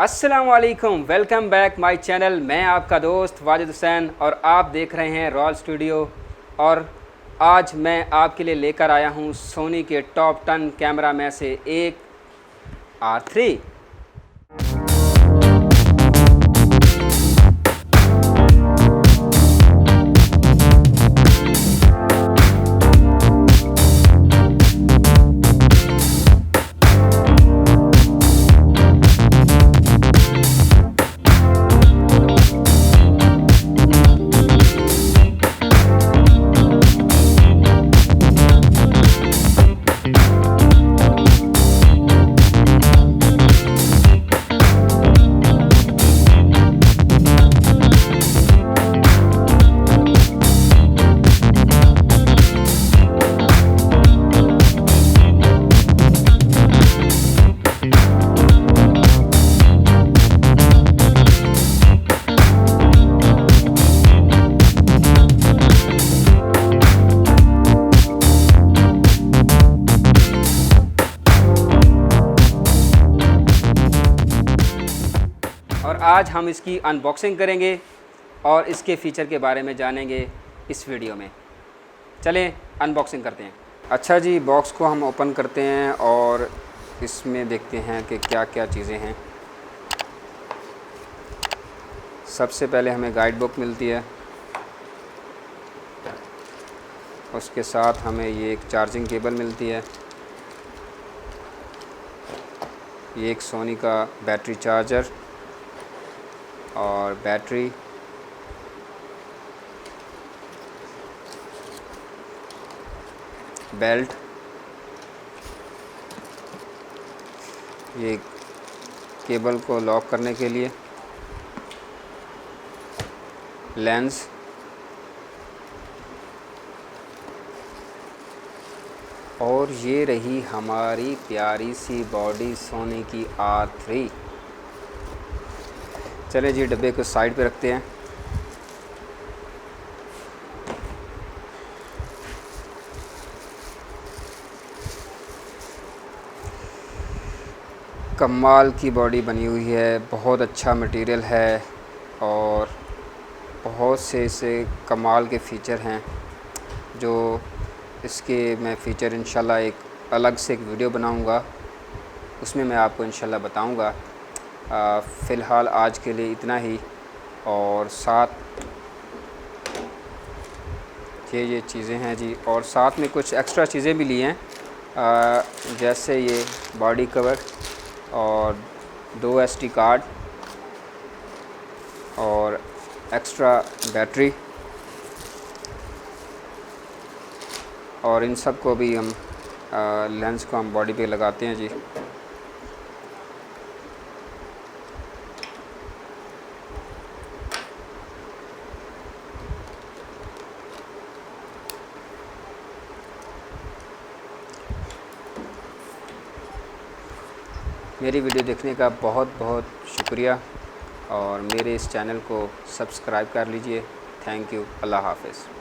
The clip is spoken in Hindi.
अस्सलाम वालेकुम, वेलकम बैक माय चैनल। मैं आपका दोस्त वाजिद हुसैन और आप देख रहे हैं रॉयल स्टूडियो। और आज मैं आपके लिए लेकर आया हूं सोनी के टॉप 10 कैमरा में से एक R3। और आज हम इसकी अनबॉक्सिंग करेंगे और इसके फ़ीचर के बारे में जानेंगे इस वीडियो में। चलें अनबॉक्सिंग करते हैं। अच्छा जी, बॉक्स को हम ओपन करते हैं और इसमें देखते हैं कि क्या क्या चीज़ें हैं। सबसे पहले हमें गाइड बुक मिलती है, उसके साथ हमें ये एक चार्जिंग केबल मिलती है, ये एक सोनी का बैटरी चार्जर और बैटरी, बेल्ट, ये केबल को लॉक करने के लिए, लेंस, और ये रही हमारी प्यारी सी बॉडी सोनी की R3। चलें जी, डब्बे को साइड पे रखते हैं। कमाल की बॉडी बनी हुई है, बहुत अच्छा मटेरियल है और बहुत से इसे कमाल के फ़ीचर हैं जो इसके मैं फ़ीचर इंशाल्लाह एक अलग से एक वीडियो बनाऊंगा, उसमें मैं आपको इंशाल्लाह बताऊंगा। फ़िलहाल आज के लिए इतना ही। और साथ ये चीज़ें हैं जी, और साथ में कुछ एक्स्ट्रा चीज़ें भी ली हैं, जैसे ये बॉडी कवर और 2 SD कार्ड और एक्स्ट्रा बैटरी, और इन सब को भी हम लेंस को हम बॉडी पे लगाते हैं जी। मेरी वीडियो देखने का बहुत बहुत शुक्रिया और मेरे इस चैनल को सब्सक्राइब कर लीजिए। Thank you. अल्लाह हाफ़िज़।